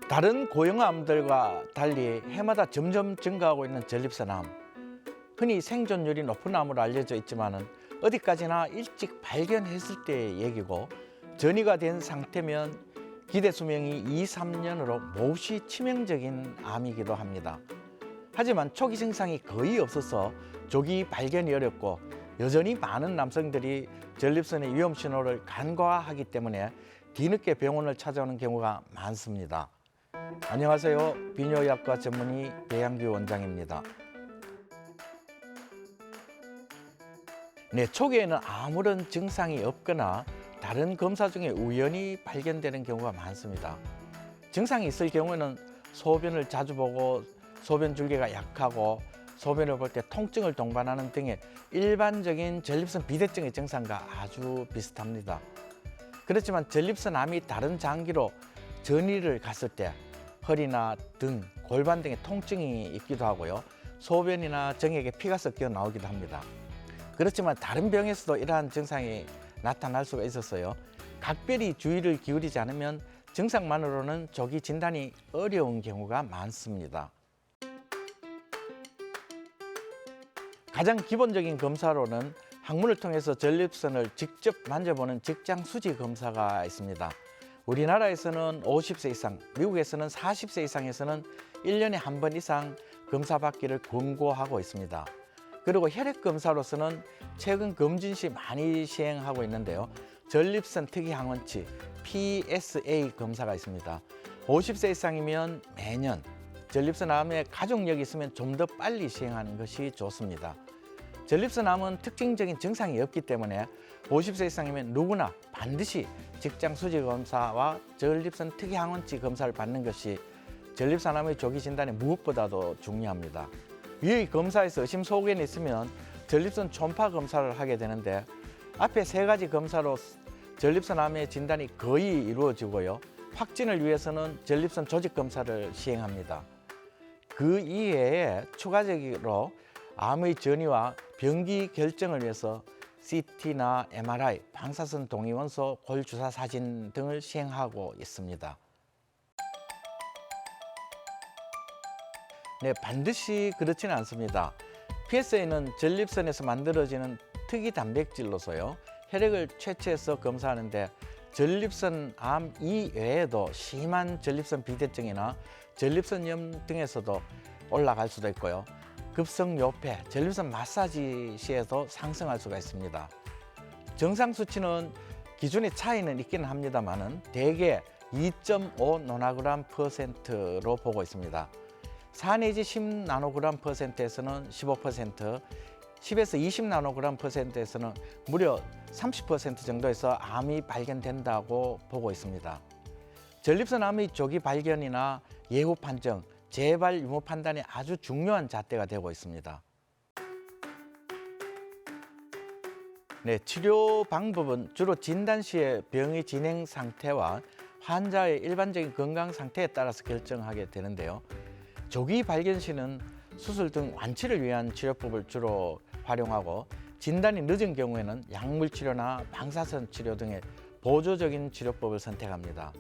다른 고형암들과 달리 해마다 점점 증가하고 있는 전립선암. 흔히 생존율이 높은 암으로 알려져 있지만 어디까지나 일찍 발견했을 때의 얘기고, 전이가 된 상태면 기대 수명이 2~3년으로 몹시 치명적인 암이기도 합니다. 하지만 초기 증상이 거의 없어서 조기 발견이 어렵고, 여전히 많은 남성들이 전립선의 위험 신호를 간과하기 때문에 뒤늦게 병원을 찾아오는 경우가 많습니다. 안녕하세요. 비뇨의학과 전문의 배양규 원장입니다. 네, 초기에는 아무런 증상이 없거나 다른 검사 중에 우연히 발견되는 경우가 많습니다. 증상이 있을 경우에는 소변을 자주 보고 소변 줄기가 약하고 소변을 볼 때 통증을 동반하는 등의 일반적인 전립선 비대증의 증상과 아주 비슷합니다. 그렇지만 전립선암이 다른 장기로 전이를 갔을 때 허리나 등, 골반 등의 통증이 있기도 하고요. 소변이나 정액에 피가 섞여 나오기도 합니다. 그렇지만 다른 병에서도 이러한 증상이 나타날 수가 있었어요. 각별히 주의를 기울이지 않으면 증상만으로는 조기 진단이 어려운 경우가 많습니다. 가장 기본적인 검사로는 항문을 통해서 전립선을 직접 만져보는 직장 수지 검사가 있습니다. 우리나라에서는 50세 이상, 미국에서는 40세 이상에서는 1년에 한 번 이상 검사 받기를 권고하고 있습니다. 그리고 혈액 검사로서는 최근 검진 시 많이 시행하고 있는데요. 전립선 특이 항원치 PSA 검사가 있습니다. 50세 이상이면 매년, 전립선암에 가족력이 있으면 좀 더 빨리 시행하는 것이 좋습니다. 전립선암은 특징적인 증상이 없기 때문에 50세 이상이면 누구나 반드시 직장 수지 검사와 전립선 특이 항원치 검사를 받는 것이 전립선암의 조기 진단에 무엇보다도 중요합니다. 이 검사에서 의심 소견이 있으면 전립선 초음파 검사를 하게 되는데, 앞에 세 가지 검사로 전립선암의 진단이 거의 이루어지고요. 확진을 위해서는 전립선 조직 검사를 시행합니다. 그 이외에 추가적으로 암의 전이와 병기 결정을 위해서 CT나 MRI, 방사선 동위원소 골 주사 사진 등을 시행하고 있습니다. 네, 반드시 그렇지는 않습니다. PSA는 전립선에서 만들어지는 특이 단백질로서요, 혈액을 채취해서 검사하는데 전립선암 이외에도 심한 전립선 비대증이나 전립선염 등에서도 올라갈 수도 있고요. 급성요폐, 전립선 마사지 시에도 상승할 수가 있습니다. 정상 수치는 기준의 차이는 있기는 합니다만 대개 2.5 나노그램%로 보고 있습니다. 4 내지 10 나노그램%에서는 15%, 10에서 20 나노그램%에서는 무려 30% 정도에서 암이 발견된다고 보고 있습니다. 전립선암의 조기 발견이나 예후 판정, 재발 유무 판단이 아주 중요한 잣대가 되고 있습니다. 네, 치료 방법은 주로 진단 시의 병의 진행 상태와 환자의 일반적인 건강 상태에 따라서 결정하게 되는데요. 조기 발견 시는 수술 등 완치를 위한 치료법을 주로 활용하고, 진단이 늦은 경우에는 약물 치료나 방사선 치료 등의 보조적인 치료법을 선택합니다.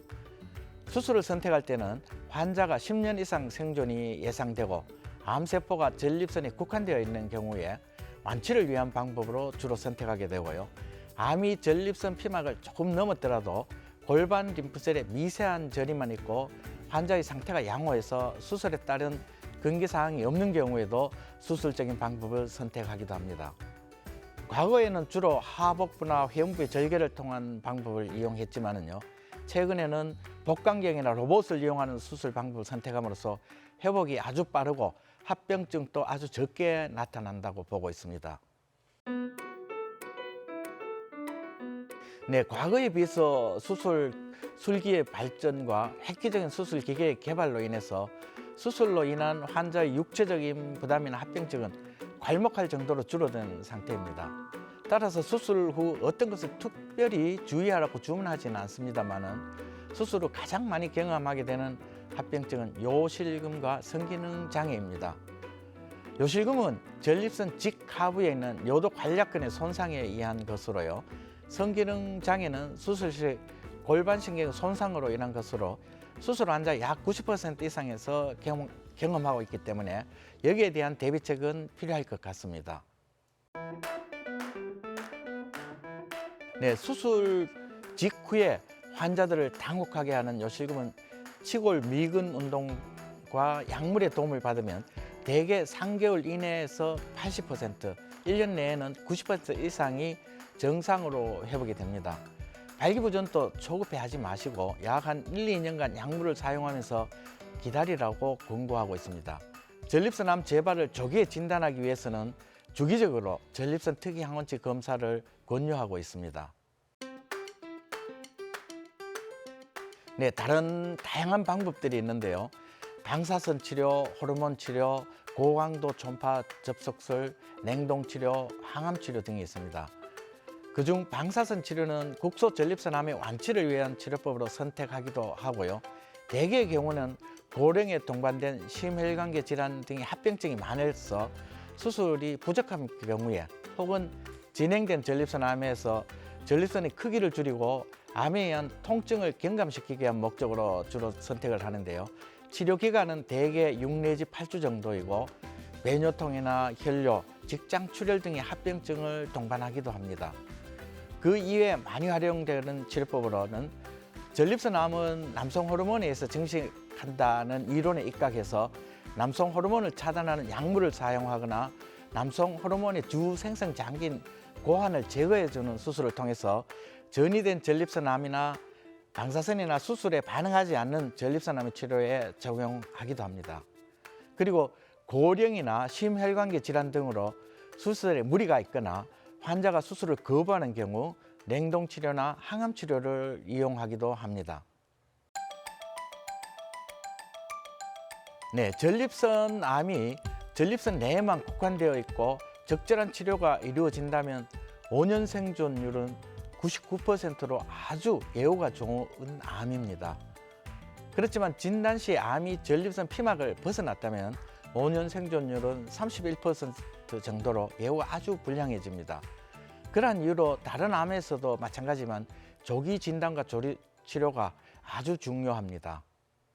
수술을 선택할 때는 환자가 10년 이상 생존이 예상되고 암세포가 전립선에 국한되어 있는 경우에 완치를 위한 방법으로 주로 선택하게 되고요. 암이 전립선 피막을 조금 넘었더라도 골반 림프셀에 미세한 전이만 있고 환자의 상태가 양호해서 수술에 따른 금기사항이 없는 경우에도 수술적인 방법을 선택하기도 합니다. 과거에는 주로 하복부나 회음부의 절개를 통한 방법을 이용했지만요. 최근에는 복강경이나 로봇을 이용하는 수술 방법을 선택함으로써 회복이 아주 빠르고 합병증도 아주 적게 나타난다고 보고 있습니다. 네, 과거에 비해서 술기의 발전과 획기적인 수술 기계의 개발로 인해서 수술로 인한 환자의 육체적인 부담이나 합병증은 괄목할 정도로 줄어든 상태입니다. 따라서 수술 후 어떤 것을 특별히 주의하라고 주문하지는 않습니다만, 수술 후 가장 많이 경험하게 되는 합병증은 요실금과 성기능 장애입니다. 요실금은 전립선 직하부에 있는 요도 관략근의 손상에 의한 것으로요. 성기능 장애는 수술 시 골반신경 손상으로 인한 것으로 수술 환자 약 90% 이상에서 경험하고 있기 때문에 여기에 대한 대비책은 필요할 것 같습니다. 네, 수술 직후에 환자들을 당혹하게 하는 요실금은 치골 미근 운동과 약물의 도움을 받으면 대개 3개월 이내에서 80%, 1년 내에는 90% 이상이 정상으로 회복이 됩니다. 발기부전도 초급해하지 마시고 약 한 1, 2년간 약물을 사용하면서 기다리라고 권고하고 있습니다. 전립선암 재발을 조기에 진단하기 위해서는 주기적으로 전립선 특이항원치 검사를 권유하고 있습니다. 네, 다른 다양한 방법들이 있는데요. 방사선 치료, 호르몬 치료, 고강도 초음파 접속술, 냉동 치료, 항암 치료 등이 있습니다. 그중 방사선 치료는 국소 전립선암의 완치를 위한 치료법으로 선택하기도 하고요. 대개의 경우는 고령에 동반된 심혈관계 질환 등의 합병증이 많아서 수술이 부족한 경우에 혹은 진행된 전립선암에서 전립선의 크기를 줄이고 암에 의한 통증을 경감시키기 위한 목적으로 주로 선택을 하는데요. 치료 기간은 대개 6 내지 8주 정도이고 배뇨통이나 혈뇨, 직장 출혈 등의 합병증을 동반하기도 합니다. 그 이외에 많이 활용되는 치료법으로는 전립선암은 남성 호르몬에 의해서 증식한다는 이론에 입각해서 남성 호르몬을 차단하는 약물을 사용하거나 남성 호르몬의 주 생성 장기인 고환을 제거해주는 수술을 통해서 전이된 전립선암이나 방사선이나 수술에 반응하지 않는 전립선암의 치료에 적용하기도 합니다. 그리고 고령이나 심혈관계 질환 등으로 수술에 무리가 있거나 환자가 수술을 거부하는 경우 냉동치료나 항암치료를 이용하기도 합니다. 네, 전립선암이 전립선 내에만 국한되어 있고 적절한 치료가 이루어진다면 5년 생존율은 99%로 아주 예후가 좋은 암입니다. 그렇지만 진단 시 암이 전립선 피막을 벗어났다면 5년 생존율은 31% 정도로 예후가 아주 불량해집니다. 그러한 이유로 다른 암에서도 마찬가지지만 조기 진단과 치료가 아주 중요합니다.